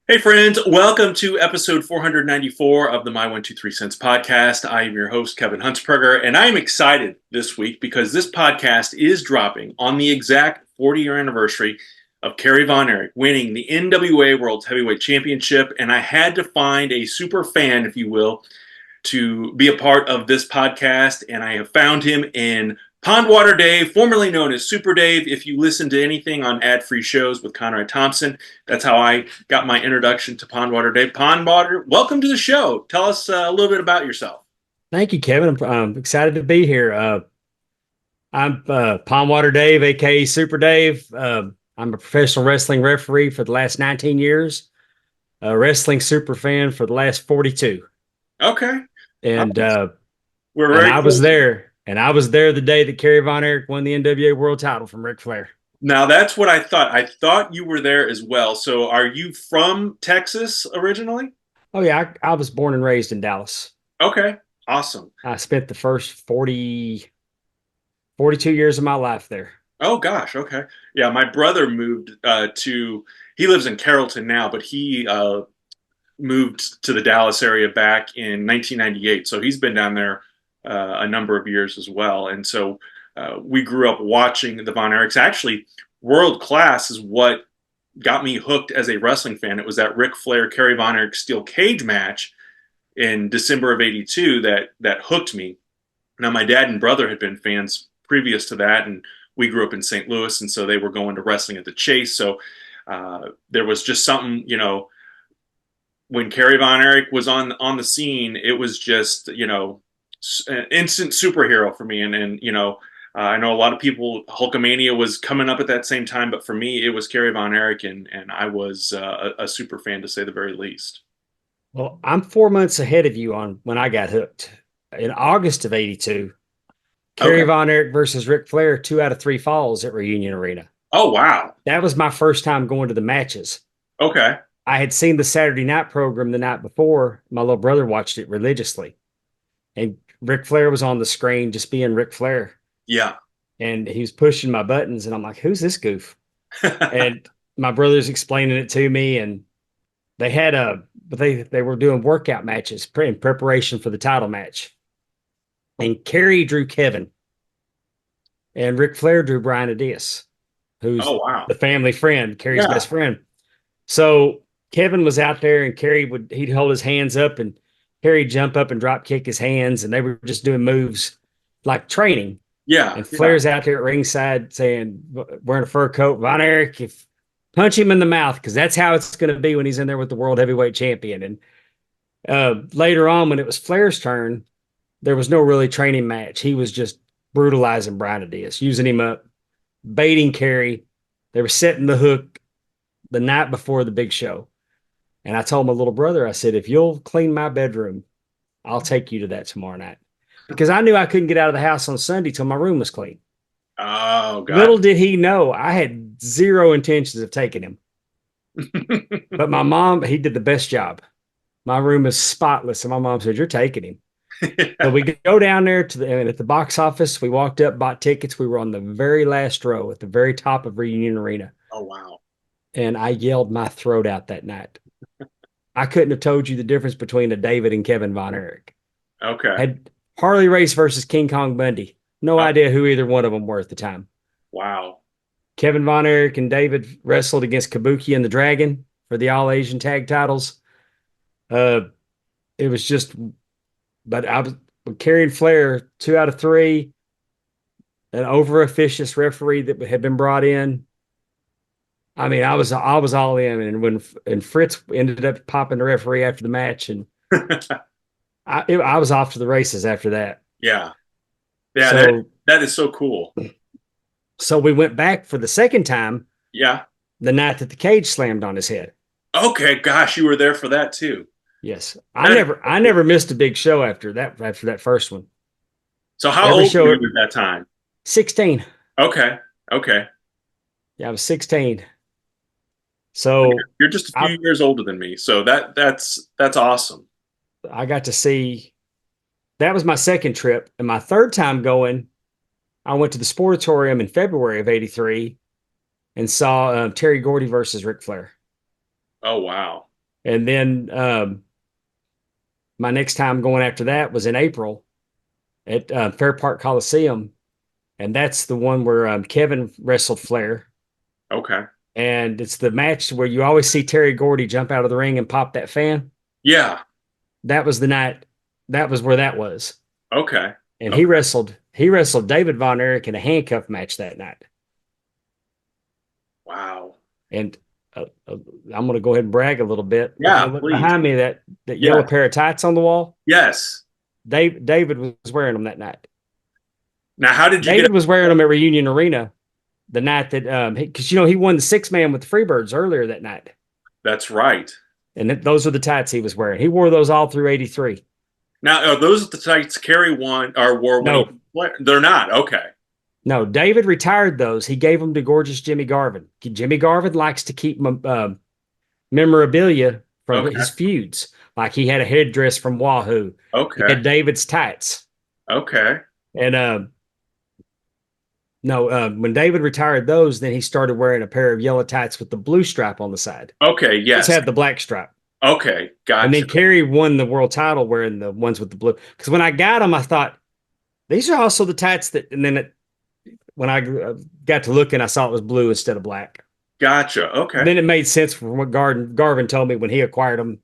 Hey friends, welcome to episode 494 of the My 123 Cents podcast. I am your host, Kevin Huntsberger, and I am excited this week because this podcast is dropping on the exact 40-year anniversary of Kerry Von Erich winning the NWA World Heavyweight Championship, and I had to find a super fan, if you will, to be a part of this podcast, and I have found him in Pondwater Dave, formerly known as Super Dave. If you listen to anything on ad-free shows with Conrad Thompson, that's how I got my introduction to Pondwater Dave. Pondwater, welcome to the show. Tell us a little bit about yourself. Thank you, Kevin. I'm excited to be here. I'm Pondwater Dave, aka Super Dave. I'm a professional wrestling referee for the last 19 years, a wrestling super fan for the last 42. Okay. And We're and very I was close. there, and I was there the day that Kerry Von Erich won the NWA World Title from Ric Flair. Now that's what I thought. I thought you were there as well. So are you from Texas originally? Oh yeah, I was born and raised in Dallas. Okay. Awesome. I spent the first 42 years of my life there. Oh gosh, okay. Yeah, my brother moved he lives in Carrollton now, but he moved to the Dallas area back in 1998. So he's been down there a number of years as well. And so we grew up watching the Von Erichs. Actually, World Class is what got me hooked as a wrestling fan. It was that Ric Flair Kerry Von Erich steel cage match in December of '82 that hooked me. Now my dad and brother had been fans previous to that, and we grew up in St. Louis, and so they were going to wrestling at the Chase. So there was just something, when Kerry Von Erich was on the scene, it was just an instant superhero for me. And I know a lot of people, Hulkamania was coming up at that same time, but for me, it was Kerry Von Erich, and I was a super fan to say the very least. Well, I'm 4 months ahead of you on when I got hooked. In August of '82, Kerry Okay. Von Erich versus Ric Flair, 2 out of 3 falls at Reunion Arena. Oh wow. That was my first time going to the matches. Okay. I had seen the Saturday night program the night before. My little brother watched it religiously. And Ric Flair was on the screen just being Ric Flair. Yeah. And he was pushing my buttons. And I'm like, who's this goof? And my brother's explaining it to me. And they had but they were doing workout matches in preparation for the title match. And Kerry drew Kevin. And Ric Flair drew Brian Adias, who's Oh wow. the family friend, Kerry's Yeah. best friend. So Kevin was out there, and he'd hold his hands up, and Kerry'd jump up and drop kick his hands, and they were just doing moves like training. Yeah. And Yeah. Flair's out there at ringside saying, wearing a fur coat, Von Erich, if punch him in the mouth, because that's how it's going to be when he's in there with the world heavyweight champion. And later on, when it was Flair's turn, there was no really training match. He was just brutalizing Brian Adias, using him up, baiting Kerry. They were setting the hook the night before the big show. And I told my little brother, I said, if you'll clean my bedroom, I'll take you to that tomorrow night. Because I knew I couldn't get out of the house on Sunday till my room was clean. Oh god. Little did he know, I had zero intentions of taking him. But my mom, he did the best job. My room is spotless. And my mom said, you're taking him. So we go down there and at the box office. We walked up, bought tickets. We were on the very last row at the very top of Reunion Arena. Oh wow. And I yelled my throat out that night. I couldn't have told you the difference between a David and Kevin Von Erich. Okay. Had Harley Race versus King Kong Bundy. No idea who either one of them were at the time. Wow. Kevin Von Erich and David wrestled against Kabuki and the Dragon for the All Asian Tag Titles. It was just, but I was carrying Flair 2 out of 3, an over officious referee that had been brought in. I mean, I was all in, and when Fritz ended up popping the referee after the match, and I was off to the races after that. Yeah. Yeah. So That is so cool. so we went back for the second time Yeah. the night that the cage slammed on his head. Okay. Gosh, you were there for that too. Yes, I never missed a big show after that first one. So how Every old show, were you at that time? 16. Okay. Okay. Yeah, I was 16. So You're just a I few years older than me. So that's awesome. I got to see. That was my second trip, and my third time going, I went to the Sportatorium in February of '83 and saw Terry Gordy versus Ric Flair. Oh wow. And then my next time going after that was in April at Fair Park Coliseum, and that's the one where Kevin wrestled Flair. Okay. And it's the match where you always see Terry Gordy jump out of the ring and pop that fan. Yeah. That was the night. That was where that was. Okay. And Okay. he wrestled David Von Erich in a handcuff match that night. Wow. And I'm going to go ahead and brag a little bit. If you Yeah, look please. behind me, that yellow Yeah. pair of tights on the wall, Yes. David was wearing them that night. Now, how did you get? David was wearing them at Reunion Arena the night that because he won the 6-man with the Freebirds earlier that night, That's right. and those were the tights he was wearing. He wore those all through '83. Now, are those the tights Kerry won or wore when No, they're not? Okay. no, David retired those. He gave them to gorgeous Jimmy Garvin. Jimmy Garvin likes to keep memorabilia from Okay. his feuds. Like he had a headdress from Wahoo. He Okay. had David's tights. Okay. And no, when David retired those, then he started wearing a pair of yellow tights with the blue stripe on the side. Okay. Just Yes. had the black stripe. Okay. And Gotcha. then Kerry won the world title wearing the ones with the blue. Because when I got them, I thought these are also the tights that. And then when I got to looking, I saw it was blue instead of black. Gotcha. Okay. And then it made sense from what Garvin told me when he acquired them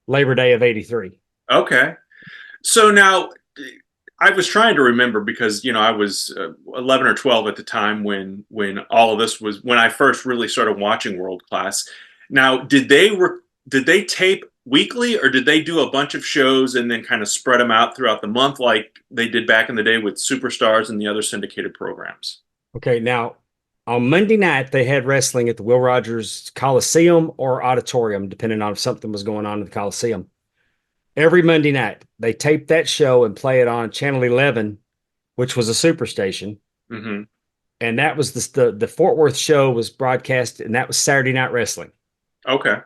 Labor Day of '83. Okay. So now I was trying to remember because I was 11 or 12 at the time when all of this was when I first really started watching World Class. Now, did they tape weekly or did they do a bunch of shows and then kind of spread them out throughout the month like they did back in the day with Superstars and the other syndicated programs? Okay, now on Monday night they had wrestling at the Will Rogers Coliseum or Auditorium, depending on if something was going on in the Coliseum. Every Monday night they taped that show and play it on Channel 11, which was a super station. Mm-hmm. And that was the Fort Worth show was broadcast, and that was Saturday Night Wrestling. Okay.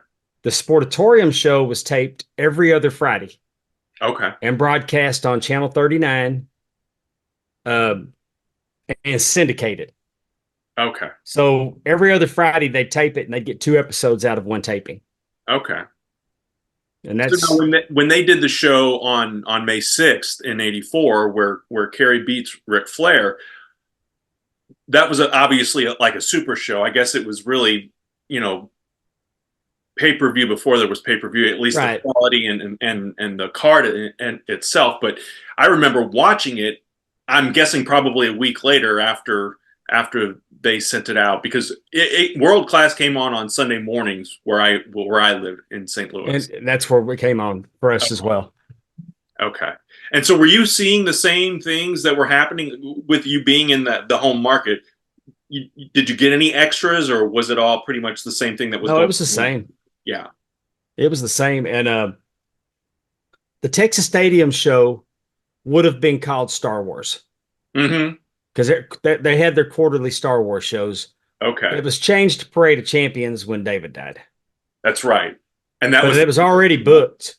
The Sportatorium show was taped every other Friday Okay. and broadcast on Channel 39 and syndicated. Okay. So every other Friday they'd tape it and they'd get 2 episodes out of one taping. Okay. And So that's now when they did the show on May 6th in '84, where Kerry beats Ric Flair, that was obviously like a super show. I guess it was really, pay-per-view before there was pay-per-view, at least the right. quality and the card and itself. But I remember watching it, I'm guessing probably a week later after they sent it out because World Class came on Sunday mornings where I live in St. Louis. And that's where we came on for us as well. Okay. And so were you seeing the same things that were happening with you being in the home market? Did you get any extras or was it all pretty much the same thing that was No, going it was the on? same. Yeah. It was the same. And the Texas Stadium show would have been called Star Wars Mm-hmm. because they had their quarterly Star Wars shows. Okay. It was changed to Parade of Champions when David died. That's right. And that But was it was already booked.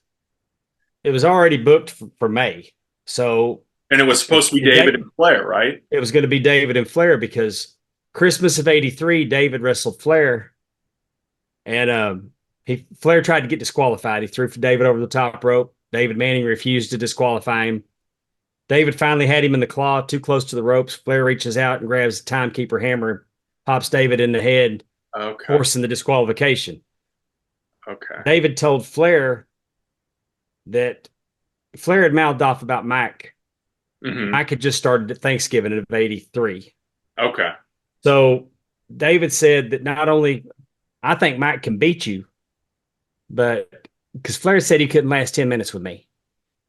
It was already booked for May. So and it was supposed to be David and Flair, right? it was going to be David and Flair because Christmas of '83, David wrestled Flair. And Flair tried to get disqualified. He threw David over the top rope. David Manning refused to disqualify him. David finally had him in the claw, too close to the ropes. Flair reaches out and grabs the timekeeper hammer, pops David in the head, Okay. forcing the disqualification. Okay. David told Flair that Flair had mouthed off about Mike. Mm-hmm. Mike had just started at Thanksgiving of '83. Okay. So David said that not only I think Mike can beat you, but because Flair said he couldn't last 10 minutes with me.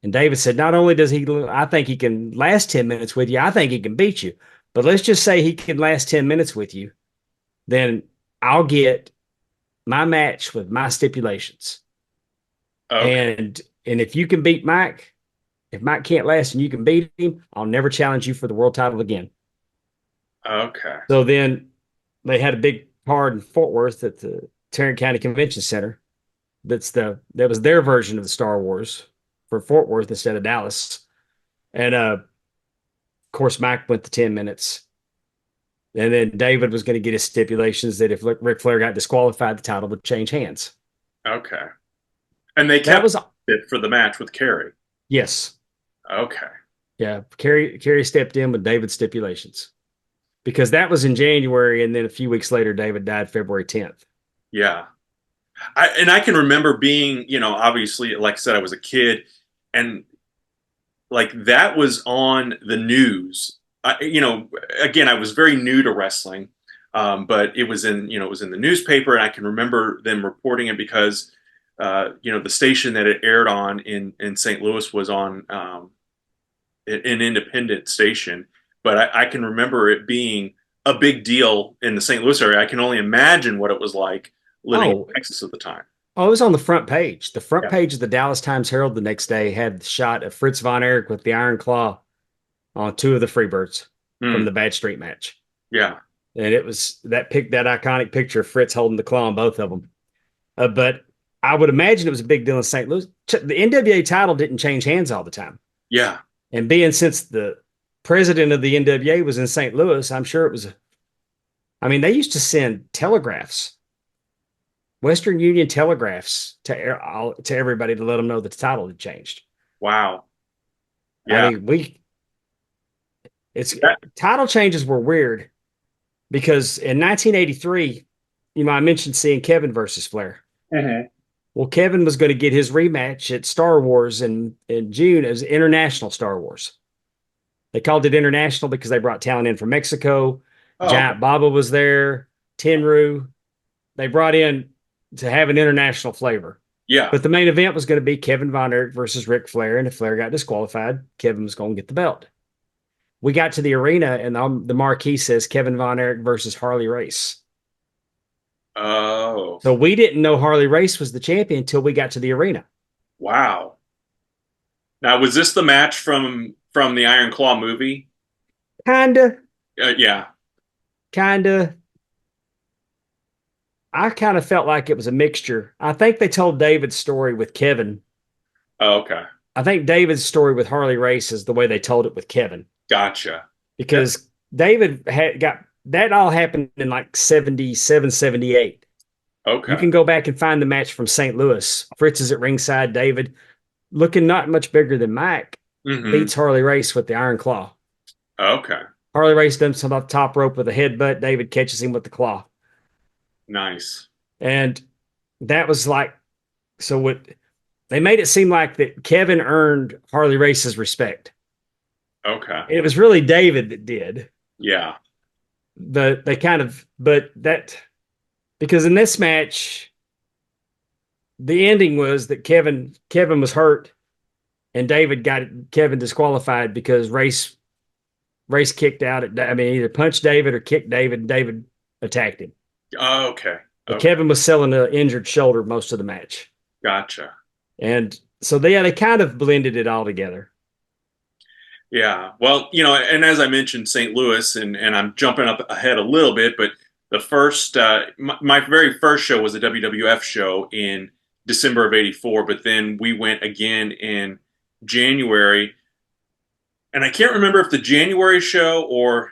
And David said, not only does I think he can last 10 minutes with you, I think he can beat you. But let's just say he can last 10 minutes with you. Then I'll get my match with my stipulations. Okay. And if you can beat Mike, if Mike can't last and you can beat him, I'll never challenge you for the world title again. Okay. So then they had a big card in Fort Worth at the Tarrant County Convention Center. That was their version of the Star Wars for Fort Worth instead of Dallas. And of course, Mike went to 10 minutes. And then David was going to get his stipulations that if Ric Flair got disqualified, the title would change hands. Okay. And they That kept was it for the match with Kerry. yes. Okay. Yeah. Kerry stepped in with David's stipulations because that was in January, and then a few weeks later, David died February 10th. Yeah. I can remember being, obviously, like I said, I was a kid, and like that was on the news. Again, I was very new to wrestling, but it was in the newspaper, and I can remember them reporting it because, the station that it aired on in St. Louis was on an independent station, but I can remember it being a big deal in the St. Louis area. I can only imagine what it was like living in Oh, Texas at the time. oh, it was on the front page. The front Yeah. page of the Dallas Times Herald the next day had the shot of Fritz Von Erich with the Iron Claw on two of the Freebirds from Mm, the Bad Street match. yeah. And it was that iconic picture of Fritz holding the claw on both of them. But I would imagine it was a big deal in St. Louis. The NWA title didn't change hands all the time. Yeah. And being since the president of the NWA was in St. Louis, I'm sure it was. I mean, they used to send telegraphs, Western Union telegraphs to everybody to let them know that the title had changed. Wow. I Yeah. mean, it's That, title changes were weird because in 1983, I mentioned seeing Kevin versus Flair. Mhm. Well, Kevin was going to get his rematch at Star Wars in June as International Star Wars. They called it International because they brought talent in from Mexico. Oh, okay. Giant Baba was there, Tenru. They brought in to have an international flavor. Yeah. But the main event was going to be Kevin Von Erich versus Ric Flair. And if Flair got disqualified, Kevin was going to get the belt. We got to the arena, and the marquee says Kevin Von Erich versus Harley Race. Oh, So we didn't know Harley Race was the champion until we got to the arena. wow. Now, was this the match from the Iron Claw movie? Kinda, Yeah. kinda. I kind of felt like it was a mixture. I think they told David's story with Kevin. Oh, okay. I think David's story with Harley Race is the way they told it with Kevin Gotcha. Yeah. because David had got that all happened in like 77, 78. You Okay. can go back and find the match from St. Louis. Fritz is at ringside. David, looking not much bigger than Mike, Hmm. beats Harley Race with the Iron Claw. Okay. Harley Race dumps him off the top rope with a headbutt. David catches him with the claw. Nice. And that was like, so what they made it seem like that Kevin earned Harley Race's respect. Okay. It was really David that did. Yeah. But they kind of, but that, because in this match, the ending was that Kevin was hurt and David got Kevin disqualified because Race kicked out at, I mean, either punched David or kicked David, and David attacked him. Okay. But Okay. Kevin was selling an injured shoulder most of the match. Gotcha. And so they kind of blended it all together. Yeah. Well, and as I mentioned, St. Louis, and I'm jumping up ahead a little bit, but my very first show was a WWF show in December of '84, but then we went again in January, and I can't remember if the January show or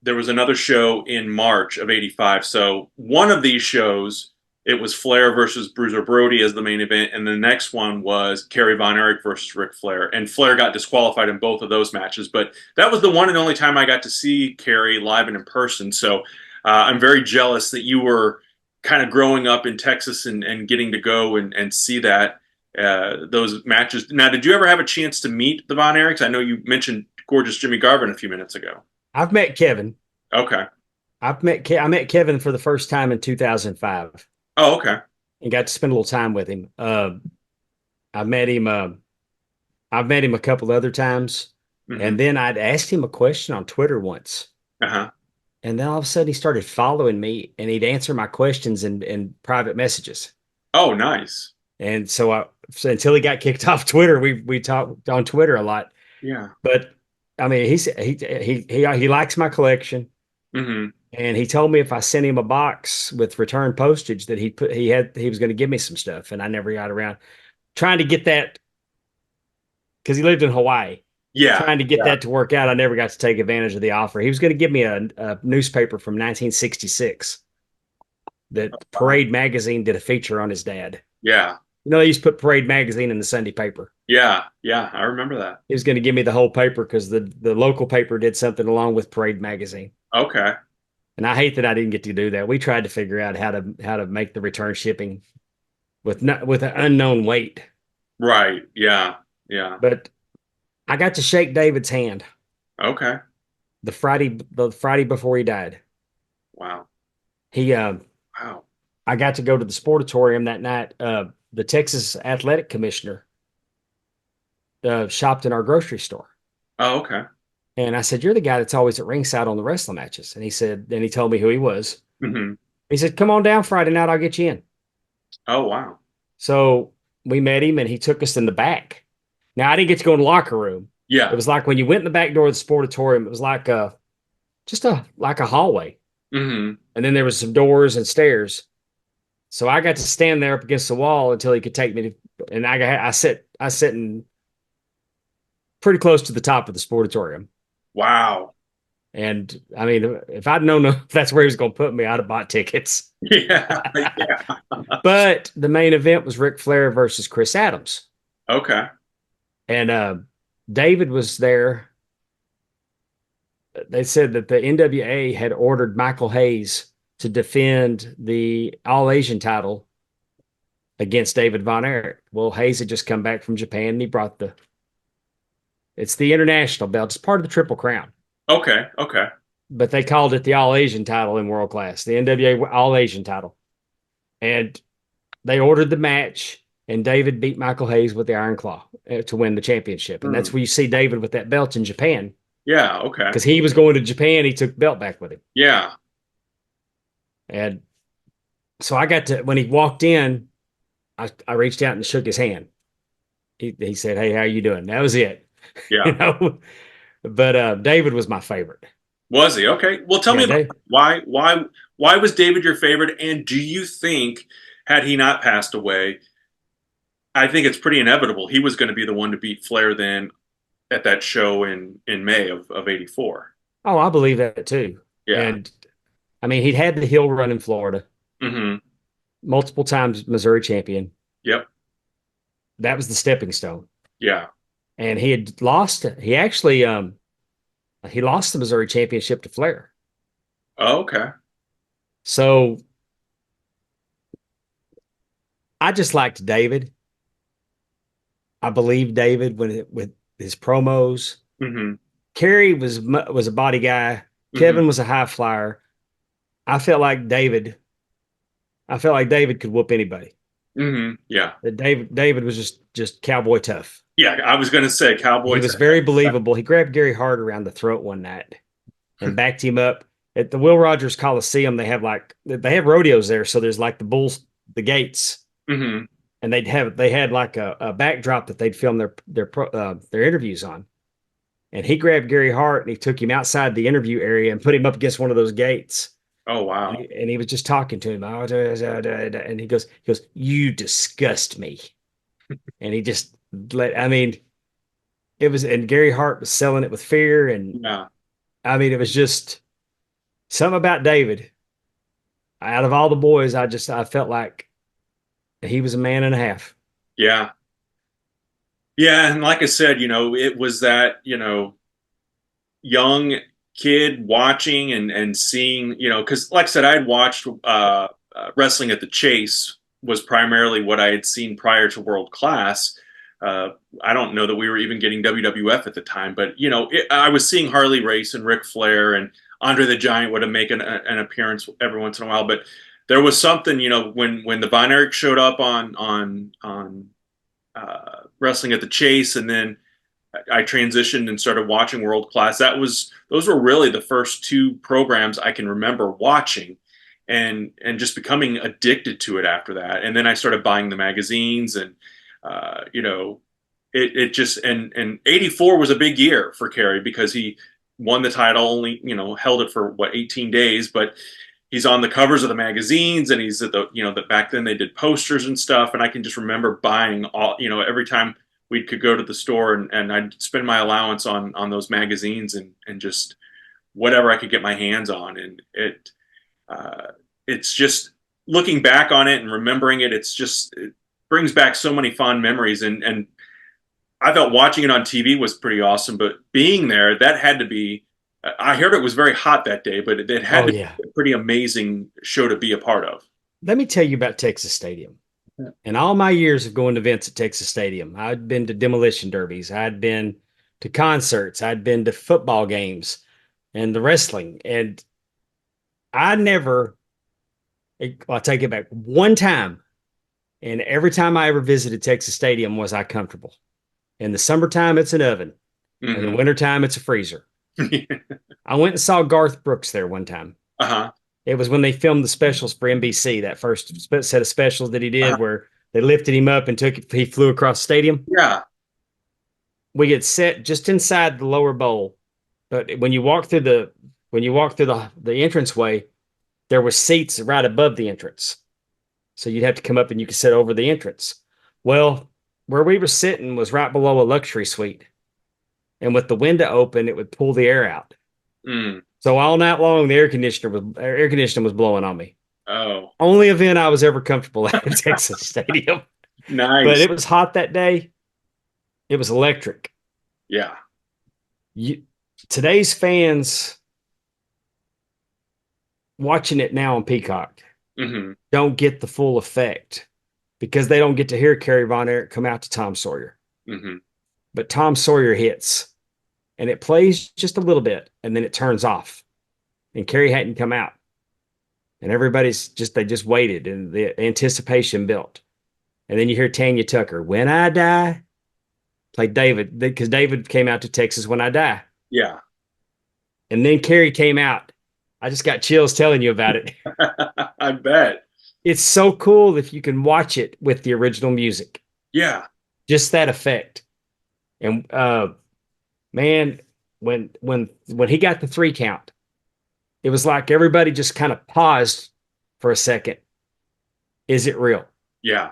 there was another show in March of '85. So one of these shows, it was Flair versus Bruiser Brody as the main event, and the next one was Kerry Von Erich versus Ric Flair. And Flair got disqualified in both of those matches, but that was the one and only time I got to see Kerry live and in person. So I'm very jealous that you were kind of growing up in Texas and getting to go and see those matches. Now, did you ever have a chance to meet the Von Erichs? I know you mentioned gorgeous Jimmy Garvin a few minutes ago. I've met Kevin. Okay. I met Kevin for the first time in 2005 Oh, okay. and got to spend a little time with him. I met him. I've met him a couple other times, Hmm. and then I'd asked him a question on Twitter once, Uh-huh. and then all of a sudden he started following me, and he'd answer my questions in private messages. Oh, nice. And so until he got kicked off Twitter, we talked on Twitter a lot. Yeah. But I mean, he likes my collection. Hmm. And he told me if I sent him a box with return postage that he was going to give me some stuff, and I never got around trying to get that because he lived in Hawaii. Yeah. Trying to get Yeah. that to work out, I never got to take advantage of the offer. He was going to give me a newspaper from 1966 that Wow. Parade magazine did a feature on his dad. Yeah. They used to put Parade magazine in the Sunday paper. Yeah, yeah, I remember that. He was going to give me the whole paper because the local paper did something along with Parade magazine. Okay. And I hate that I didn't get to do that. We tried to figure out how to make the return shipping with an unknown weight. Right. Yeah. Yeah. But I got to shake David's hand Okay. the Friday before he died. Wow. He Wow. I got to go to the sportatorium that night. The Texas Athletic Commissioner shopped in our grocery store. Oh, okay. And I said, "You're the guy that's always at ringside on the wrestling matches." And he told me who he was. Hmm. He said, "Come on down Friday night, I'll get you in." Oh, wow. So we met him and he took us in the back. Now I didn't get to go in the locker room. It Yeah. was like when you went in the back door of the sportatorium, it was like a hallway. Hmm. And then there was some doors and stairs. So I got to stand there up against the wall until he could take me to, and I sit in pretty close to the top of the sportatorium. Wow. And I mean, if I'd known if that's where he was going to put me, I'd have bought tickets. Yeah. Yeah. But the main event was Ric Flair versus Chris Adams. Okay. And David was there. They said that the NWA had ordered Michael Hayes to defend the All Asian title against David Von Erich. Well, Hayes had just come back from Japan and he brought it's the international belt. It's part of the Triple Crown, Okay. Okay. but they called it the All Asian title in world class, the NWA All Asian title. And they ordered the match, and David beat Michael Hayes with the Iron Claw to win the championship. And that's Hmm. where you see David with that belt in Japan Yeah. Okay. because he was going to Japan. He took the belt back with him. Yeah. And so I got to, when he walked in, I reached out and shook his hand. He said, "Hey, how you doing?" That was it. Yeah. you know, but David was my favorite. Was he? Okay. Well, tell me Yeah, about Dave. why was David your favorite? And do you think, had he not passed away, I think it's pretty inevitable he was going to be the one to beat Flair then at that show in May of '84. Oh, I believe that too. Yeah. And I mean, he'd had the hill run in Florida, Hmm. multiple times Missouri champion. Yep. That was the stepping stone. Yeah. And he had lost. He lost the Missouri championship to Flair. Oh, okay. So I just liked David. I believed David with his promos. Hmm. Kerry was a body guy. Hmm. Kevin was a high flyer. I felt like David. I felt like David could whoop anybody. Hmm. Yeah. That David was just cowboy tough. Yeah. I was going to say He Cowboys. was very believable. He grabbed Gary Hart around the throat one night and backed him up at the Will Rogers Coliseum. They have rodeos there, so there's like the gates, Hmm. and they had like a backdrop that they'd film their interviews on. And he grabbed Gary Hart and he took him outside the interview area and put him up against one of those gates. Oh, And wow. he was just talking to him. And he goes, "You disgust me." And he just I mean, and Gary Hart was selling it with fear. And Yeah. I mean, it was just something about David. Out of all the boys, I felt like he was a man and a half. Yeah. Yeah. And like I said, it was that, young kid watching and seeing, because like I said, I had watched wrestling at the Chase was primarily what I had seen prior to World Class. I don't know that we were even getting WWF at the time, but I was seeing Harley Race and Ric Flair and Andre the Giant would have make an appearance every once in a while, but there was something, when the Von Erich showed up on wrestling at the Chase, and then I transitioned and started watching World Class. Those were really the first two programs I can remember watching, and just becoming addicted to it after that. And then I started buying the magazines, and it just and '84 was a big year for Kerry because he won the title, only held it for 18 days, but he's on the covers of the magazines, and he's at that back then they did posters and stuff, and I can just remember buying all, every time we could go to the store, and I'd spend my allowance on those magazines and just whatever I could get my hands on. And it's just looking back on it and remembering it, it's just brings back so many fond memories. And I thought watching it on TV was pretty awesome, but being there, that had to be. I heard it was very hot that day, but it had Oh to yeah. be a pretty amazing show to be a part of. Let me tell you about Texas Stadium. In all my years of going to events at Texas Stadium, I'd been to demolition derbies, I'd been to concerts, I'd been to football games and the wrestling. And I never, I'll take it back one time. And every time I ever visited Texas Stadium, was I comfortable. In the summertime, it's an oven. In the Hmm. wintertime, it's a freezer. I went and saw Garth Brooks there one time. Uh-huh. It was when they filmed the specials for NBC, that first set of specials that he Uh-huh. did where they lifted him up and he flew across the stadium. Yeah. We get set just inside the lower bowl. But when you walk through the entranceway, there were seats right above the entrance. So you'd have to come up and you could sit over the entrance. Well, where we were sitting was right below a luxury suite. And with the window open, it would pull the air out. Mm. So all night long, the air conditioning was blowing on me. Oh, Only event I was ever comfortable at in Texas Stadium. But nice. it was hot that day. It was electric. Yeah. You, today's fans watching it now on Peacock Hmm. don't get the full effect because they don't get to hear Kerry Von Erich come out to Tom Sawyer. Hmm. But Tom Sawyer hits and it plays just a little bit and then it turns off. And Kerry hadn't come out. And they just waited and the anticipation built. And then you hear Tanya Tucker, When I Die, play David, because David came out to Texas When I Die. Yeah. And then Kerry came out. I just got chills telling you about it. I bet. It's so cool if you can watch it with the original music. Yeah. Just that effect. And man, when he got the 3 count, it was like everybody just kind of paused for a second. Is it real? Yeah.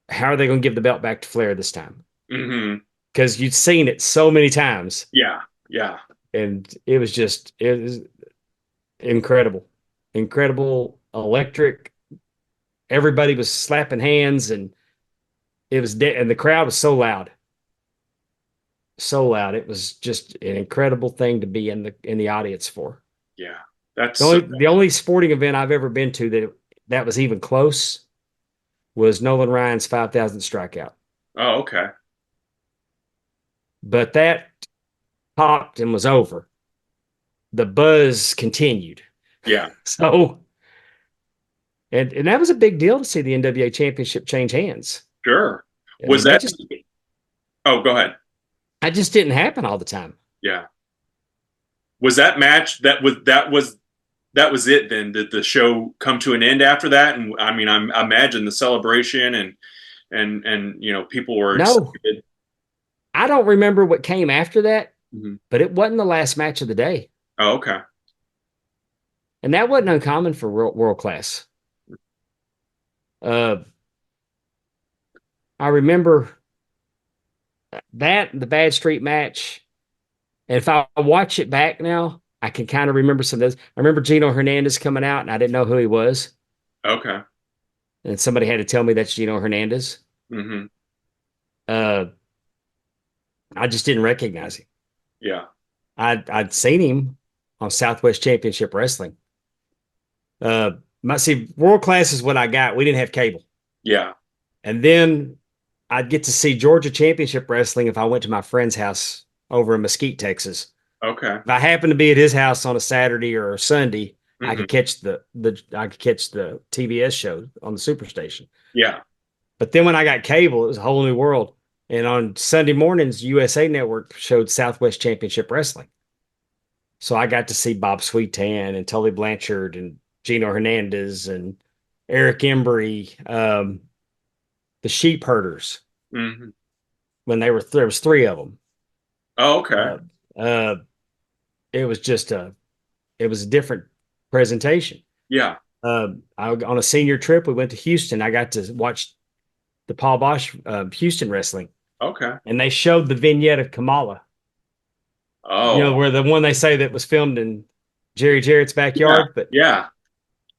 How are they going to give the belt back to Flair this time? Hmm. Because you'd seen it so many times, Yeah. Yeah. and it was incredible, incredible, electric. Everybody was slapping hands, and and the crowd was so loud. It was just an incredible thing to be in the audience for. Yeah. That's The only sporting event I've ever been to that was even close was Nolan Ryan's 5,000th strikeout. oh, okay. But that popped and was over. The buzz continued. Yeah. So, and that was a big deal to see the NWA championship change hands. Sure. I Was mean, that? Oh, go ahead. that just didn't happen all the time. Yeah. Was that match that was it then? Did the show come to an end after that? And I mean, I imagine the celebration and people were No, excited. I don't remember what came after that, Hmm. but it wasn't the last match of the day. Oh, okay. And that wasn't uncommon for world class. Uh, I remember the Bad Street match. And if I watch it back now, I can kind of remember some of those. I remember Gino Hernandez coming out and I didn't know who he was. Okay. And somebody had to tell me that's Gino Hernandez. Hmm. Uh, I just didn't recognize him. Yeah. I'd seen him on Southwest Championship Wrestling. World class is what I got. We didn't have cable. Yeah. And then I'd get to see Georgia Championship Wrestling if I went to my friend's house over in Mesquite, Texas. Okay. If I happened to be at his house on a Saturday or a Sunday, I Hmm. could catch the TBS show on the Superstation. Yeah. But then when I got cable, it was a whole new world. And on Sunday mornings, USA Network showed Southwest Championship Wrestling. So I got to see Bob Sweetan and Tully Blanchard and Gino Hernandez and Eric Embry, the Sheep Herders Hmm. when there was 3 of them. Oh, okay. Uh, uh, it was it was a different presentation. Yeah. On a senior trip, we went to Houston. I got to watch the Paul Bosch Houston wrestling, Okay. and they showed the vignette of Kamala. Oh, Where the one they say that was filmed in Jerry Jarrett's yeah. backyard. But Yeah.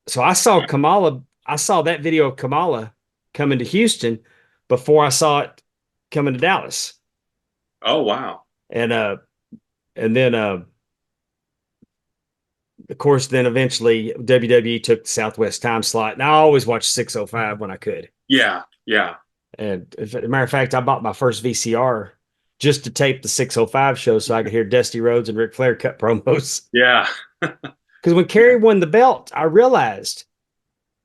so I saw Kamala. I saw that video of Kamala coming to Houston before I saw it coming to Dallas. Oh, wow. And then of course then eventually WWE took the Southwest time slot, and I always watched 605 when I could. Yeah, yeah, And as a matter of fact, I bought my first VCR just to tape the 605 show so I could hear Dusty Rhodes and Ric Flair cut promos. yeah, Because when Kerry won the belt, I realized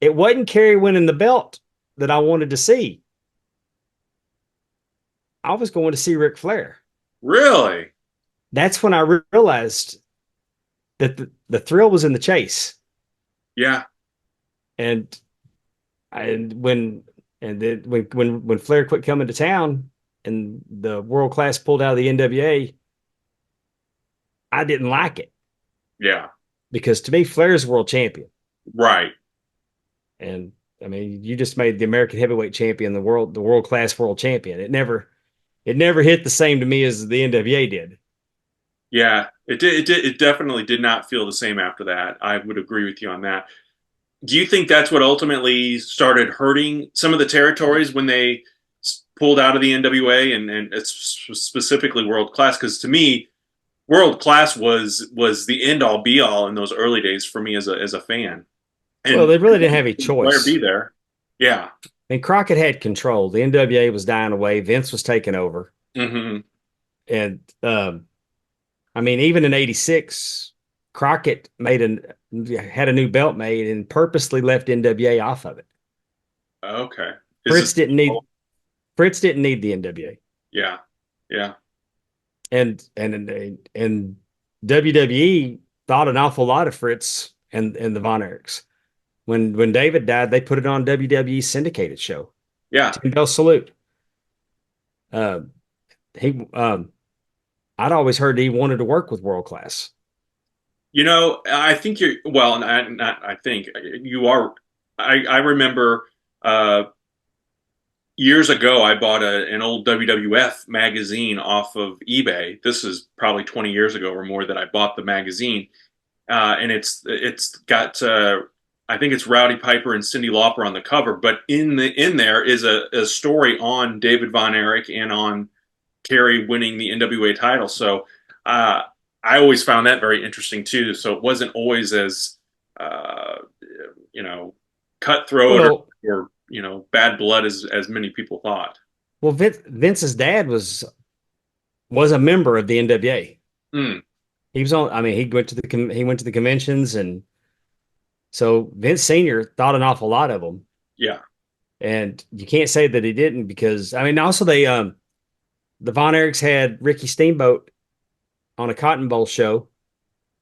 it wasn't Kerry winning the belt that I wanted to see. I was going to see Ric Flair. really? That's when I realized that the thrill was in the chase. Yeah, And and then when Flair quit coming to town and the world class pulled out of the NWA, I didn't like it yeah, because to me, Flair's world champion. right. And I mean, you just made the American heavyweight champion, the world class world champion. It never hit the same to me as the NWA did. Yeah, it definitely did not feel the same after that. I would agree with you on that. Do you think that's what ultimately started hurting some of the territories when they pulled out of the NWA and it's specifically world class? Because to me, world class was the end all be all in those early days for me as a fan. Well, And they really didn't have a Flair be choice. there. Yeah. And Crockett had control. The NWA was dying away. Vince was taking over. Hmm. And I mean, even in '86, Crockett had a new belt made and purposely left NWA off of it. Okay. Is Fritz this? didn't need Fritz didn't need the NWA. Yeah. Yeah. And WWE thought an awful lot of Fritz and the Von Erichs. When David died, they put it on WWE's syndicated show, Yeah. 10 Bell Salute. Uh, he I'd always heard he wanted to work with World Class. I think you're well, not I think you are. I remember uh, years ago, I bought an old WWF magazine off of eBay. This is probably 20 years ago or more that I bought the magazine, and it's got I think it's Rowdy Piper and Cyndi Lauper on the cover, but in there is a story on David Von Erich and on Kerry winning the NWA title. So uh, I always found that very interesting too. So it wasn't always as uh, you know cutthroat Well, or bad blood as many people thought. well, Vince's dad was a member of the NWA. Mm, He was on. I mean, he went to the conventions, and so Vince Senior thought an awful lot of them. yeah. And you can't say that he didn't because I mean, also the Von Erichs had Ricky Steamboat on a Cotton Bowl show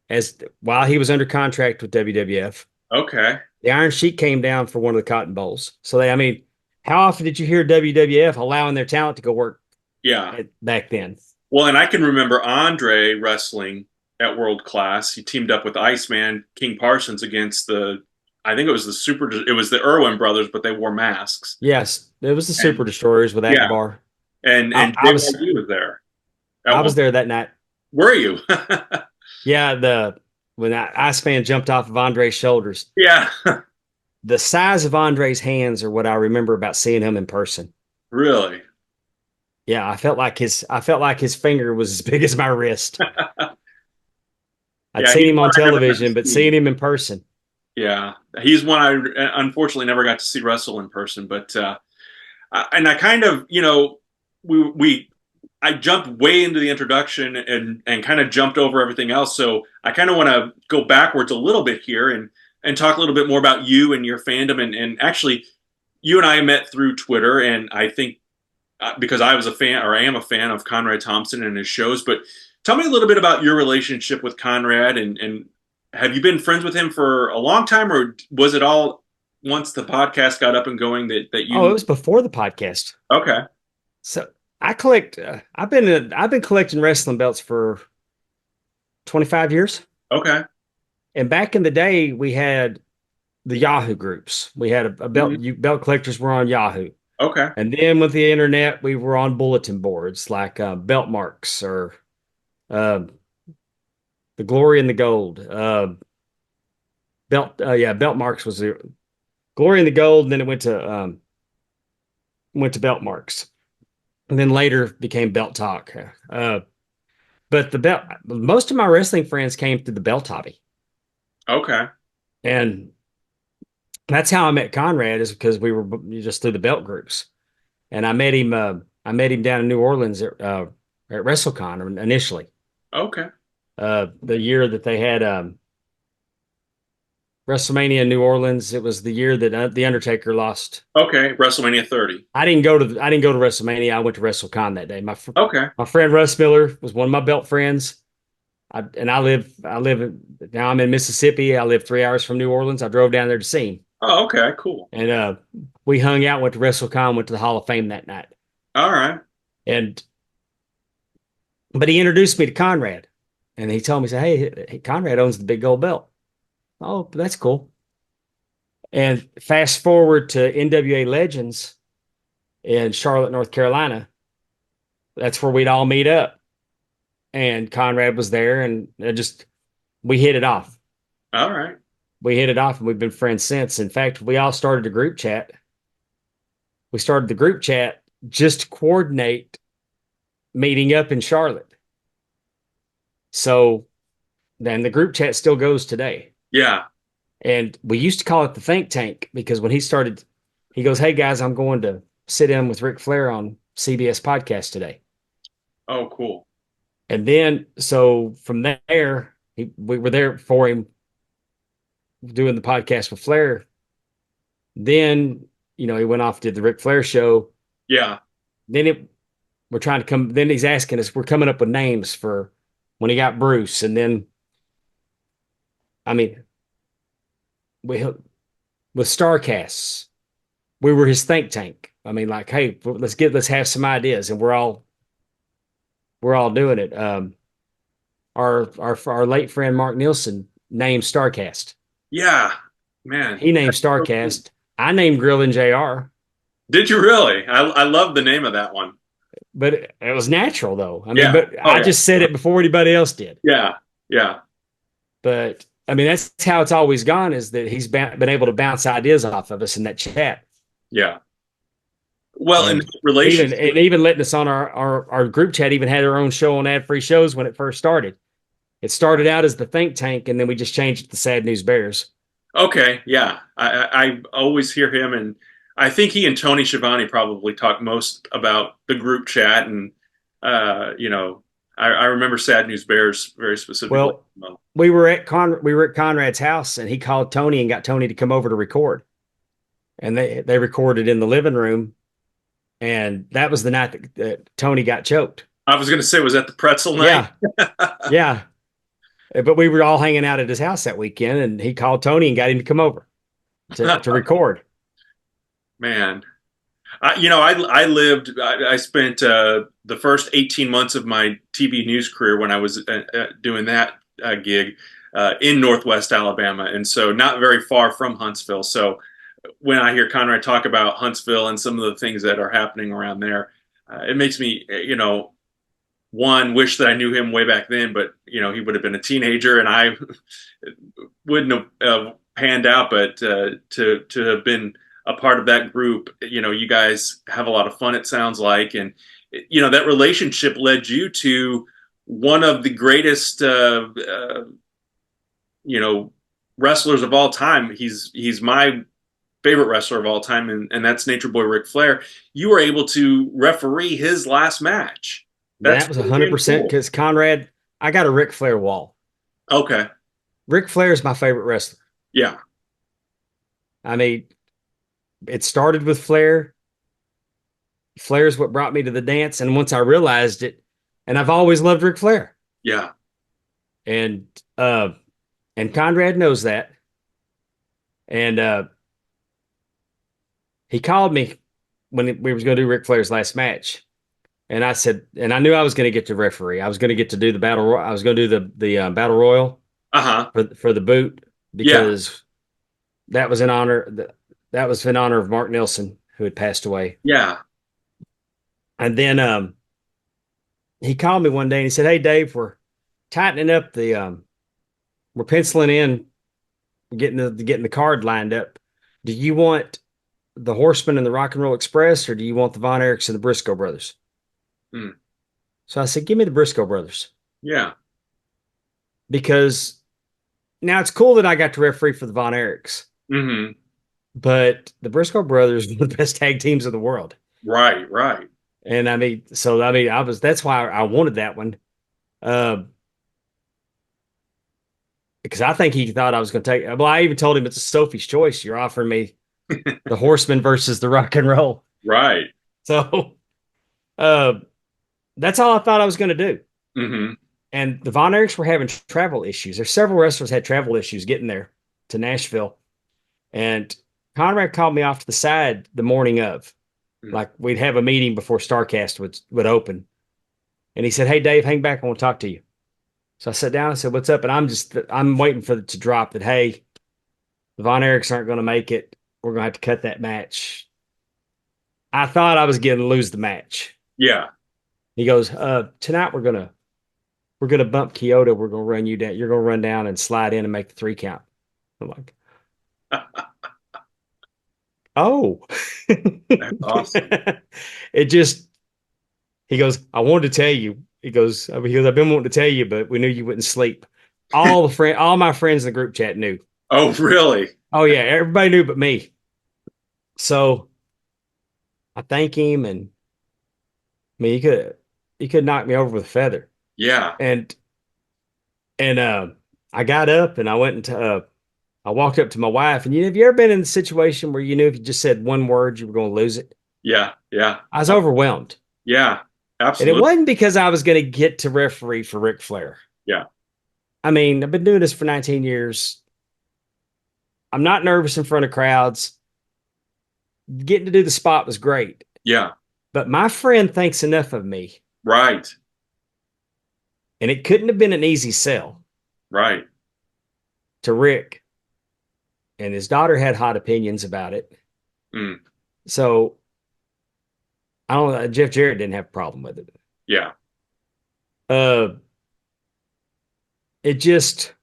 as while he was under contract with WWF. Okay. The Iron Sheik came down for one of the Cotton Bowls. So I mean, how often did you hear WWF allowing their talent to go work Yeah. back then? Well, and I can remember Andre wrestling at World Class. He teamed up with Iceman King Parsons against I think it was it was the Irwin brothers, but they wore masks. Yes, it was the And Super Destroyers with yeah, Akbar. and I was JYD was there I at was one. there that night. Were you? Yeah, when that Iceman jumped off of Andre's shoulders, Yeah. the size of Andre's hands are what I remember about seeing him in person. Really? Yeah, I felt like his finger was as big as my wrist. I'd Yeah, seen he's him one on I never got television, to but see. seeing him in person. Yeah, he's one I unfortunately never got to see wrestle in person. But and I kind of, we I jumped way into the introduction and kind of jumped over everything else. So I kind of want to go backwards a little bit here and talk a little bit more about you and your fandom. And actually, you and I met through Twitter, and I think because I was a fan or I am a fan of Conrad Thompson and his shows. But tell me a little bit about your relationship with Conrad and have you been friends with him for a long time, or was it all once the podcast got up and going that Oh, it you? was before the podcast. Okay, So I collect. I've been collecting wrestling belts for 25 years. okay, And back in the day, we had the Yahoo groups. We had a hmm, belt collectors were on Yahoo. okay, And then with the internet, we were on bulletin boards like Belt Marks or uh, the Glory and the Gold. Belt Marks was the Glory and the Gold, and then it went to went to Belt Marks, and then later became Belt Talk. But the belt, most of my wrestling friends came through the belt hobby, Okay. and that's how I met Conrad. Is because we were just through the belt groups, and I met him. I met him down in New Orleans at WrestleCon initially. Okay. The year that they had WrestleMania in New Orleans, it was the year that the Undertaker lost. Okay. WrestleMania 30. I didn't go to WrestleMania. I went to WrestleCon that day. Okay. My friend Russ Miller was one of my belt friends. I live now I'm in Mississippi. I live 3 hours from New Orleans. I drove down there to see him. Oh, okay. Cool. And we hung out, went to WrestleCon, went to the Hall of Fame that night. All right. And but he introduced me to Conrad. And he told me, say, hey, Conrad owns the big gold belt. Oh, that's cool. And fast forward to NWA Legends in Charlotte, North Carolina. That's where we'd all meet up. And Conrad was there, and we hit it off. All right. We hit it off, and we've been friends since. In fact, we all started a group chat. We started the group chat just to coordinate meeting up in Charlotte. So then the group chat still goes today. Yeah. And we used to call it the think tank because when he started, he goes, hey guys, I'm going to sit in with Ric Flair on CBS podcast today. Oh, cool. And then, so from there, we were there for him doing the podcast with Flair. Then, he went off, did the Ric Flair show. Yeah. Then then he's asking us, we're coming up with names for when he got Bruce. And then, I mean, with Starcasts, we were his think tank. I mean, like, hey, let's have some ideas. And we're all doing it. Our late friend Mark Nielsen named Starcast. Yeah. Man. He named Starcast. I named Grillin' JR. Did you really? I love the name of that one. But it was natural though. I mean, Yeah. but Oh, I yeah. just said it before anybody else did. Yeah. Yeah. But I mean, that's how it's always gone, is that he's been able to bounce ideas off of us in that chat. Yeah. Well, And in relationship, even letting us on our group chat, even had our own show on ad-free shows when it first started. It started out as the think tank, and then we just changed it to Sad News Bears. okay, yeah, I always hear him, and I think he and Tony Schiavone probably talk most about the group chat, and I remember Sad News Bears very specifically. Well, we were at Conrad's house, and he called Tony and got Tony to come over to record, and they recorded in the living room, and that was the night that Tony got choked. I was going to say, was that the pretzel night? Yeah, yeah. But we were all hanging out at his house that weekend, and he called Tony and got him to come over to record. Man, I spent the first 18 months of my TV news career when I was doing that gig in Northwest Alabama, and so not very far from Huntsville. So when I hear Conrad talk about Huntsville and some of the things that are happening around there, it makes me, one, wish that I knew him way back then, but he would have been a teenager and I wouldn't have panned out. But to have been a part of that group, you guys have a lot of fun, it sounds like, and that relationship led you to one of the greatest wrestlers of all time. He's my favorite wrestler of all time, and that's Nature Boy Ric Flair. You were able to referee his last match. That was 100% because Conrad, I got a Ric Flair wall. Okay. Ric Flair is my favorite wrestler. Yeah. I mean, it started with Flair. Flair's what brought me to the dance. And once I realized it, and I've always loved Ric Flair. Yeah. And Conrad knows that. And he called me when we was going to do Ric Flair's last match. And I said, and I knew I was going to get to referee. I was going to get to do the battle. I was going to do the battle royal for the boot, because that was in honor. That was in honor of Mark Nelson, who had passed away. Yeah. And then he called me one day and he said, "Hey Dave, we're tightening up we're penciling in, getting the card lined up. Do you want the Horsemen and the Rock and Roll Express, or do you want the Von Erichs and the Briscoe brothers? Mm. So I said, give me the Briscoe brothers Yeah. because now it's cool that I got to referee for the Von Erichs, Hmm. but the Briscoe brothers are the best tag teams in the world. Right. Right. And I mean, that's why I wanted that one. Uh, because I think he thought I was going to take, well, I even told him it's a Sophie's choice. You're offering me the Horsemen versus the Rock and Roll. Right. So, uh, that's all I thought I was going to do. Hmm. And the Von Erichs were having travel issues. There's several wrestlers had travel issues getting there to Nashville. And Conrad called me off to the side the morning of, like we'd have a meeting before StarCast would open. And he said, "Hey, Dave, hang back. I want to talk to you." So I sat down and said, "What's up?" And I'm waiting for it to drop that, hey, the Von Erichs aren't going to make it. We're going to have to cut that match. I thought I was going to lose the match. Yeah. He goes, tonight we're gonna bump Kyoto. We're gonna run you down. You're gonna run down and slide in and make the 3 count. I'm like, oh. That's awesome. It just he goes, I wanted to tell you. I've been wanting to tell you, but we knew you wouldn't sleep. All my friends in the group chat knew. Oh, really? Oh yeah, everybody knew but me. So I thank him, and I mean he could knock me over with a feather. Yeah. And I got up and I walked up to my wife, and have you ever been in a situation where you knew if you just said one word you were going to lose it? Yeah. Yeah. I was overwhelmed. Yeah. And it Absolutely. wasn't because I was going to get to referee for Ric Flair. Yeah. I mean, I've been doing this for 19 years. I'm not nervous in front of crowds. Getting to do the spot was great. Yeah. But my friend thinks enough of me, Right. and it couldn't have been an easy sell Right. to Rick. And his daughter had hot opinions about it. Mm. So I don't know. Jeff Jarrett didn't have a problem with it. Yeah. Uh, it just,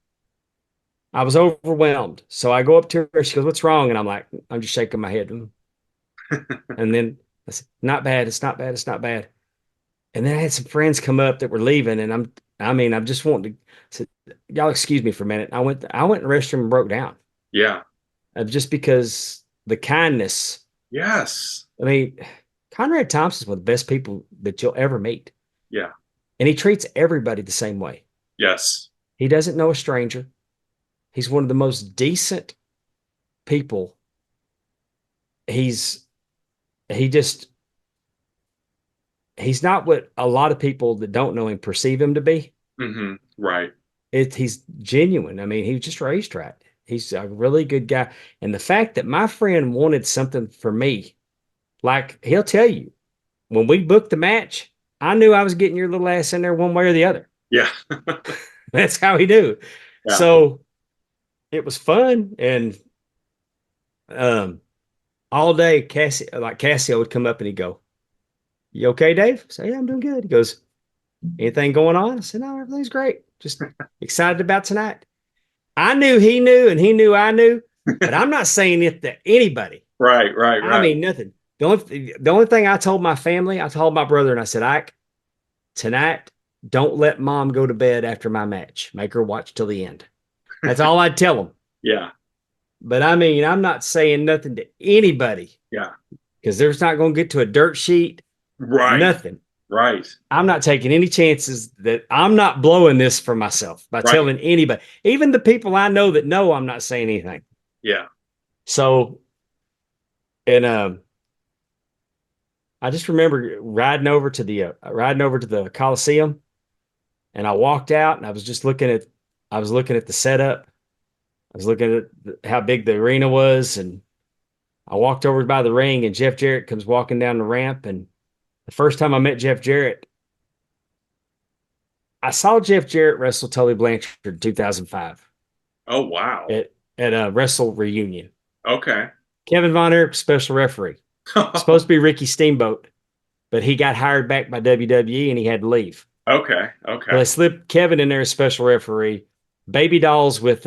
I was overwhelmed. So I go up to her. She goes, "What's wrong?" And I'm like, I'm just shaking my head. And then I said, "Not bad. It's not bad. It's not bad." And then I had some friends come up that were leaving, and I'm just wanting to say, "Y'all excuse me for a minute." I went in the restroom and broke down, Yeah. just because the kindness. Yes. I mean, Conrad Thompson's one of the best people that you'll ever meet. Yeah. And he treats everybody the same way. Yes. He doesn't know a stranger. He's one of the most decent people. He's he just he's not what a lot of people that don't know him perceive him to be. Hmm. Right. He's genuine. I mean, he was just raised right. He's a really good guy. And the fact that my friend wanted something for me, like he'll tell you, when we booked the match, I knew I was getting your little ass in there one way or the other. Yeah. That's how he knew. Yeah. So it was fun. And um, all day, Cassio would come up and he'd go, "You okay, Dave?" I say, "Yeah, I'm doing good." He goes, "Anything going on?" I said, "No, everything's great. Just excited about tonight." I knew he knew, and he knew I knew, but I'm not saying it to anybody. Right. Right. I Right. mean, nothing. The only thing I told my family, I told my brother, and I said, "Ike, tonight, don't let mom go to bed after my match. Make her watch till the end." That's all I'd tell them. Yeah. But I mean, I'm not saying nothing to anybody Yeah. because there's not going to get to a dirt sheet, Right. nothing. Right. I'm not taking any chances that I'm not blowing this for myself by Right. telling anybody, even the people I know that know I'm not saying anything. Yeah. So, and I just remember riding over to the Coliseum, and I walked out, and I was looking at the setup. I was looking at how big the arena was, and I walked over by the ring, and Jeff Jarrett comes walking down the ramp. And the first time I met Jeff Jarrett, I saw Jeff Jarrett wrestle Tully Blanchard in 2005 Oh, wow. at a Wrestle Reunion. Okay. Kevin Von Erich, special referee. Supposed to be Ricky Steamboat, but he got hired back by WWE and he had to leave. Okay. So Okay. they slipped Kevin in there as special referee. Baby Dolls with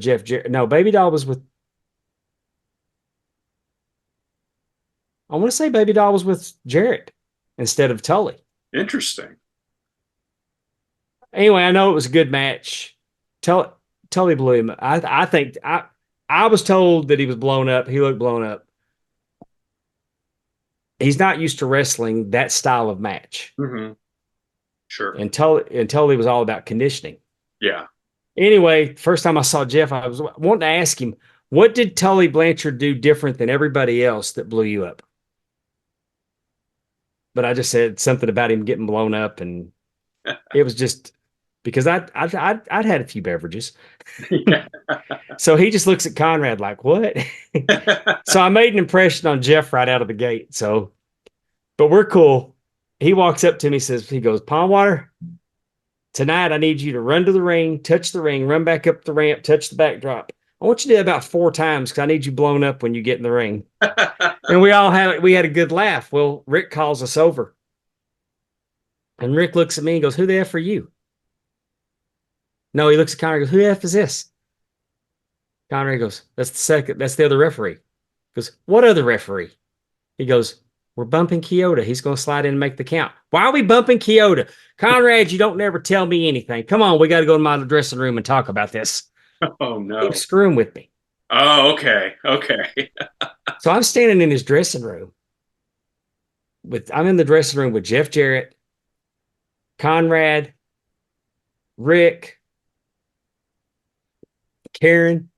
Jeff Jarrett. No, Baby Doll was with I want to say Baby Doll was with Jarrett instead of Tully. Interesting. Anyway, I know it was a good match. Tully blew him. I think I was told that he was blown up. He looked blown up. He's not used to wrestling that style of match. Mm-hmm. Sure. And Tully was all about conditioning. Yeah. Anyway, first time I saw Jeff, I was wanting to ask him, what did Tully Blanchard do different than everybody else that blew you up? But I just said something about him getting blown up, and it was just because I'd had a few beverages. Yeah. So he just looks at Conrad like, what? So I made an impression on Jeff right out of the gate. So, but we're cool. He walks up to me, he goes, Pondwater, tonight I need you to run to the ring, touch the ring, run back up the ramp, touch the backdrop. I want you to do that about 4 times because I need you blown up when you get in the ring. And we had a good laugh. Well, Rick calls us over. And Rick looks at me and goes, who the F are you? No, he looks at Conrad and goes, who the F is this? Conrad goes, that's the other referee. He goes, what other referee? He goes, we're bumping Kyoto. He's going to slide in and make the count. Why are we bumping Kyoto? Conrad, you don't never tell me anything. Come on, we got to go to my dressing room and talk about this. Oh, no. Keep screwing with me. Oh, okay. Okay. So I'm standing in his dressing room. I'm in the dressing room with Jeff Jarrett, Conrad, Rick, Karen,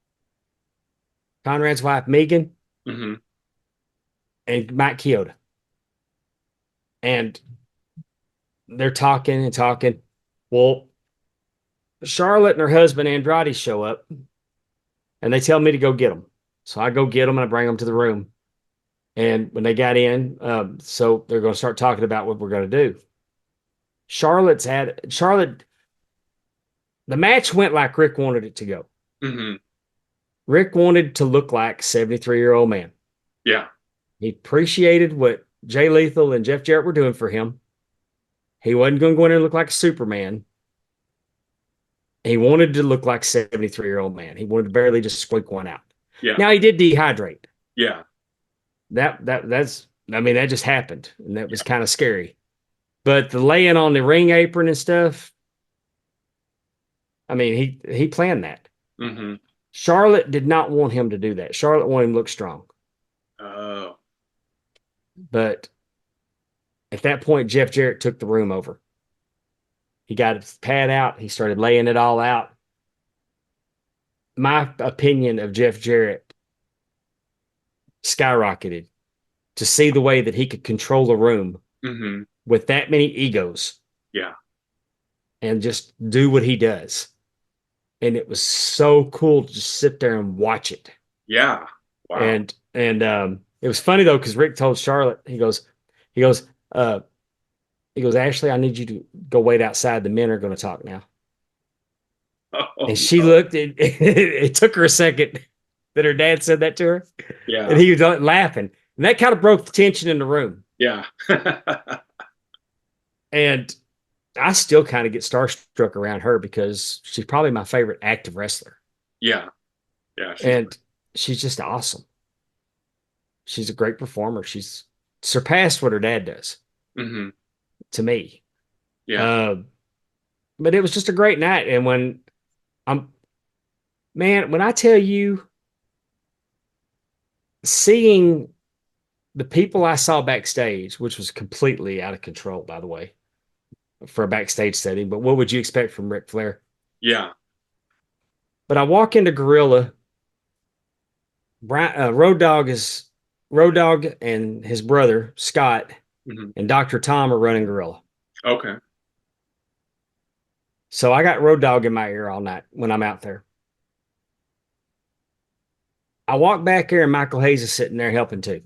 Conrad's wife, Megan, Mm-hmm. and Mike Kyoto. And they're talking and talking. Well, Charlotte and her husband, Andrade, show up and they tell me to go get them. So I go get them and I bring them to the room. And when they got in, so they're going to start talking about what we're going to do. Charlotte, the match went like Rick wanted it to go. Mm-hmm. Rick wanted to look like a 73-year-old man. Yeah. He appreciated what Jay Lethal and Jeff Jarrett were doing for him. He wasn't going to go in there and look like a Superman. He wanted to look like a 73-year-old man. He wanted to barely just squeak one out. Yeah. Now he did dehydrate. Yeah. That just happened, and that was kind of scary. But the laying on the ring apron and stuff, I mean, he planned that. Mm-hmm. Charlotte did not want him to do that. Charlotte wanted him to look strong. Oh. But at that point, Jeff Jarrett took the room over. He got his pad out. He started laying it all out. My opinion of Jeff Jarrett skyrocketed to see the way that he could control the room Mm-hmm. with that many egos. Yeah. And just do what he does. And it was so cool to just sit there and watch it. Yeah. Wow. And it was funny though, because Rick told Charlotte, he goes, Ashley, I need you to go wait outside. The men are going to talk now. Oh, And she looked, it took her a second that her dad said that to her. yeah. And he was laughing. And that kind of broke the tension in the room. Yeah. And I still kind of get starstruck around her because she's probably my favorite active wrestler. Yeah. Yeah. And she's just awesome. She's a great performer. She's surpassed what her dad does. Mm-hmm. To me. Yeah. But it was just a great night. And when I tell you, seeing the people I saw backstage, which was completely out of control, by the way, for a backstage setting, but what would you expect from Ric Flair? Yeah. But I walk into Gorilla. Road Dogg and his brother, Scott, Mm-hmm. and Dr. Tom are running Gorilla. Okay. So I got Road Dogg in my ear all night when I'm out there. I walk back here and Michael Hayes is sitting there helping too.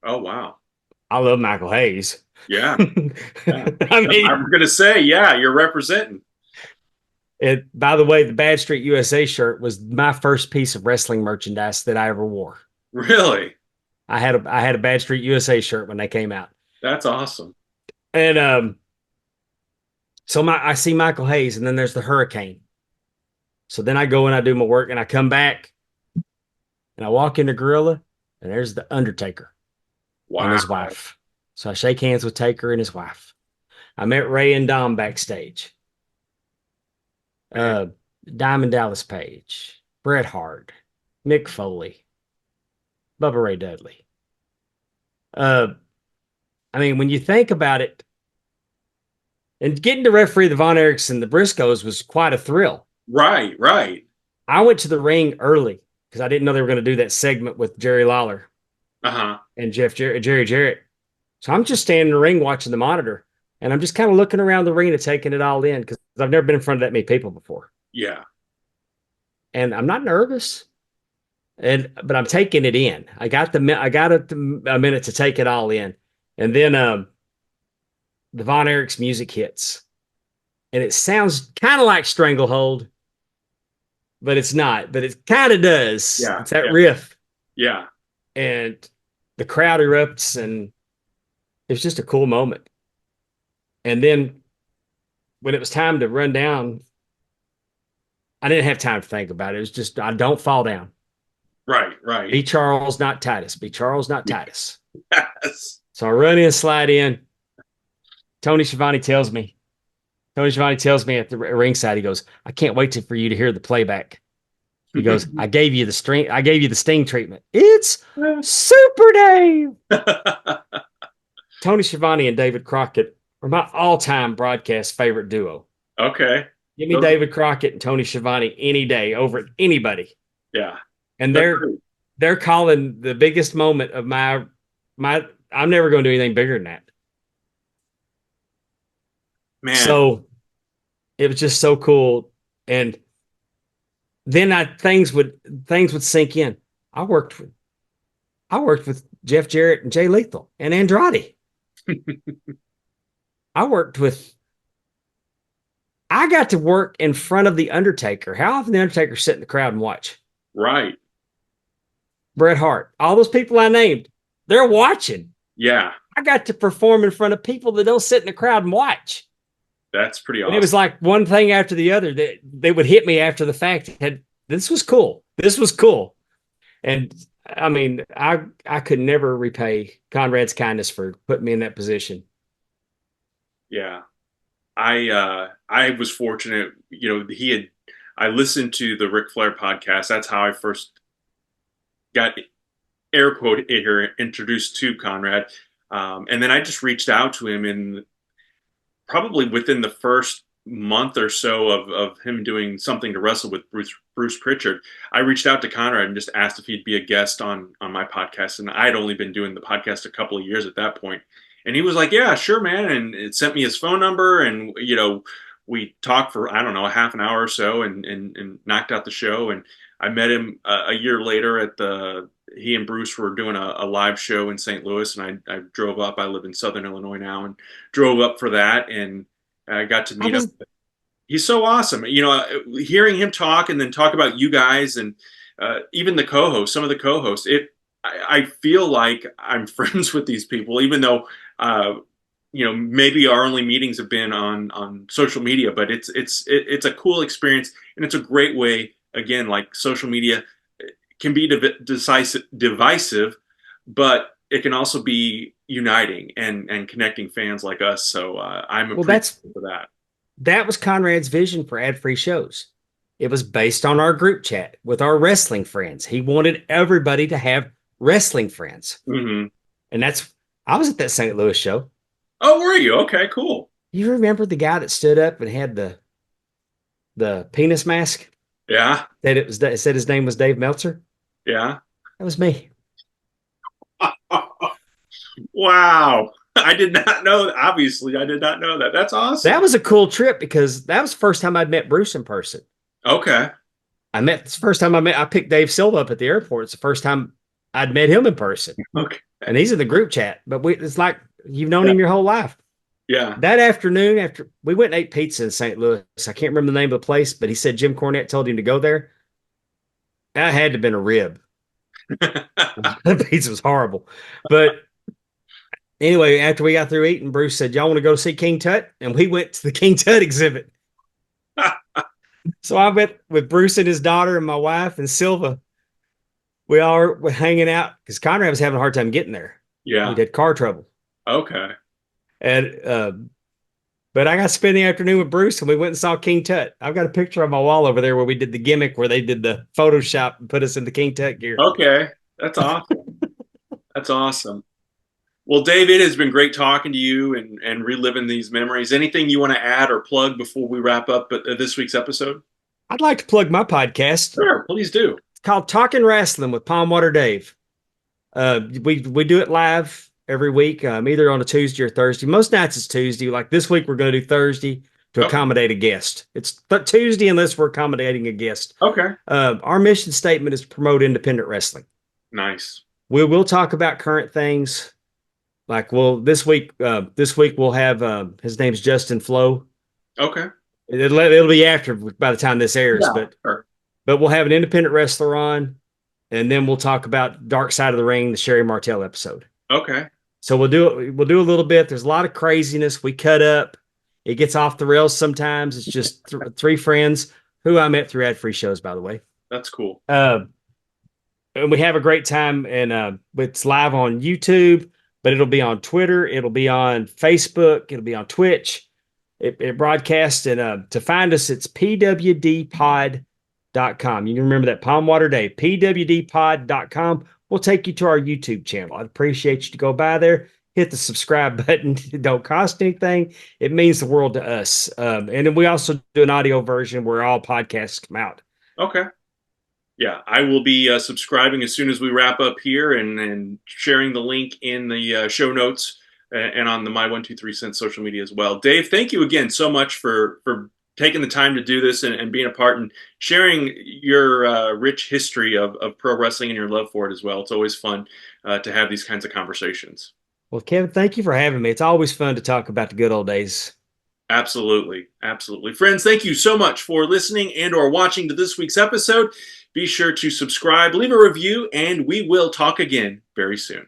Oh, wow. I love Michael Hayes. Yeah. Yeah. I mean, I'm going to say, yeah, you're representing. By the way, the Bad Street USA shirt was my first piece of wrestling merchandise that I ever wore. Really? I had a Bad Street USA shirt when they came out. That's awesome. And so I see Michael Hayes, and then there's the Hurricane. So then I go and I do my work, and I come back, and I walk into Gorilla, and there's the Undertaker. and Wow. his wife. So I shake hands with Taker and his wife. I met Ray and Dom backstage. Man. Uh, Diamond Dallas Page, Bret Hart, Mick Foley, Bubba Ray Dudley. Uh, I mean, when you think about it, and getting to referee the Von Erichs and the Briscoes was quite a thrill. Right, right. I went to the ring early because I didn't know they were going to do that segment with Jerry Lawler Uh-huh. and Jerry Jarrett. So I'm just standing in the ring watching the monitor, and I'm just kind of looking around the arena, taking it all in because I've never been in front of that many people before, Yeah. and I'm not nervous, but I'm taking it in. I got a minute to take it all in, and then the Von Erichs music hits, and it sounds kind of like Stranglehold, but it's not. But it kind of does. Yeah. It's that Yeah. riff, Yeah. and the crowd erupts, and it was just a cool moment. And then when it was time to run down, I didn't have time to think about it. It was just, I don't fall down. Right, right. Be Charles, not Titus. Be Charles, not Titus. Yes. So I run in, slide in. Tony Schiavone tells me at the ringside, he goes, I can't wait for you to hear the playback. He goes, I gave you the sting treatment. It's Super Dave. Tony Schiavone and David Crockett are my all-time broadcast favorite duo. Okay. Give me David Crockett and Tony Schiavone any day over anybody. Yeah. And they're calling the biggest moment of my I'm never going to do anything bigger than that. Man. So it was just so cool. And then things would sink in. I worked with Jeff Jarrett and Jay Lethal and Andrade. I got to work in front of the Undertaker. How often the Undertaker sit in the crowd and watch? Right. Bret Hart, all those people I named, they're watching. Yeah. I got to perform in front of people that don't sit in the crowd and watch. That's pretty awesome. And it was like one thing after the other that they would hit me after the fact. This was cool. This was cool. And I mean, I could never repay Conrad's kindness for putting me in that position. Yeah. I was fortunate, I listened to the Ric Flair podcast. That's how I first got air quote here introduced to Conrad. And then I just reached out to him in probably within the first month or so of him doing something to wrestle with Bruce Pritchard. I reached out to Conrad and just asked if he'd be a guest on my podcast. And I'd only been doing the podcast a couple of years at that point. And he was like, yeah, sure, man. And it sent me his phone number. And, we talked for, I don't know, a half an hour or so and knocked out the show. And I met him a year later he and Bruce were doing a live show in St. Louis. And I drove up. I live in Southern Illinois now and drove up for that. And I got to meet him. He's so awesome. Hearing him talk and then talk about you guys and even the co-hosts, some of the co-hosts, I feel like I'm friends with these people, even though, maybe our only meetings have been on social media, but it's a cool experience. And it's a great way, again, like social media can be divisive, but it can also be uniting and connecting fans like us. So I'm appreciative for that. That was Conrad's vision for ad-free shows. It was based on our group chat with our wrestling friends. He wanted everybody to have wrestling friends. Mm-hmm. And I was at that St. Louis show. Oh, were you? Okay, cool. You remember the guy that stood up and had the penis mask? Yeah. It said his name was Dave Meltzer? Yeah. That was me. Wow. I did not know. Obviously, I did not know that. That's awesome. That was a cool trip because that was the first time I'd met Bruce in person. Okay. It's the first time I picked Dave Silva up at the airport. It's the first time I'd met him in person. Okay. And he's in the group chat, but it's like you've known him your whole life. Yeah. That afternoon, after we went and ate pizza in St. Louis, I can't remember the name of the place, but he said Jim Cornette told him to go there. That had to have been a rib. The pizza was horrible. But anyway, after we got through eating, Bruce said, y'all want to go see King Tut? And we went to the King Tut exhibit. So I went with Bruce and his daughter and my wife and Silva. We all were hanging out because Conrad was having a hard time getting there. Yeah. We did car trouble. Okay. And but I got to spend the afternoon with Bruce and we went and saw King Tut. I've got a picture on my wall over there where we did the gimmick where they did the Photoshop and put us in the King Tut gear. Okay. That's awesome. That's awesome. Well, Dave, it has been great talking to you and reliving these memories. Anything you want to add or plug before we wrap up this week's episode? I'd like to plug my podcast. Sure, please do. It's called Talking Wrestling with Pondwater Dave. We do it live every week, either on a Tuesday or Thursday. Most nights it's Tuesday. Like this week, we're going to do Thursday to Okay. accommodate a guest. It's Tuesday unless we're accommodating a guest. Okay. Our mission statement is to promote independent wrestling. Nice. We will talk about current things. Like, well, this week we'll have his name's Justin Flo. Okay. It'll be after by the time this airs, Yeah, sure. but we'll have an independent wrestler on, and then we'll talk about Dark Side of the Ring, the Sherry Martel episode. Okay. So we'll do a little bit. There's a lot of craziness. We cut up. It gets off the rails sometimes. It's just three friends who I met through ad free shows, by the way. That's cool. And we have a great time. And it's live on YouTube, but it'll be on Twitter. It'll be on Facebook. It'll be on Twitch. It broadcasts. And to find us, it's pwdpod.com. You can remember that, Pondwater Dave, pwdpod.com. We'll take you to our YouTube channel. I'd appreciate you to go by there, hit the subscribe button. It don't cost anything. It means the world to us. And then we also do an audio version where all podcasts come out. Okay. Yeah, I will be subscribing as soon as we wrap up here and sharing the link in the show notes and on the My 123 Cents social media as well. Dave, thank you again so much for taking the time to do this and being a part and sharing your rich history of pro wrestling and your love for it as well. It's always fun to have these kinds of conversations. Well, Kevin, thank you for having me. It's always fun to talk about the good old days. Absolutely. Absolutely. Friends, thank you so much for listening and or watching to this week's episode. Be sure to subscribe, leave a review, and we will talk again very soon.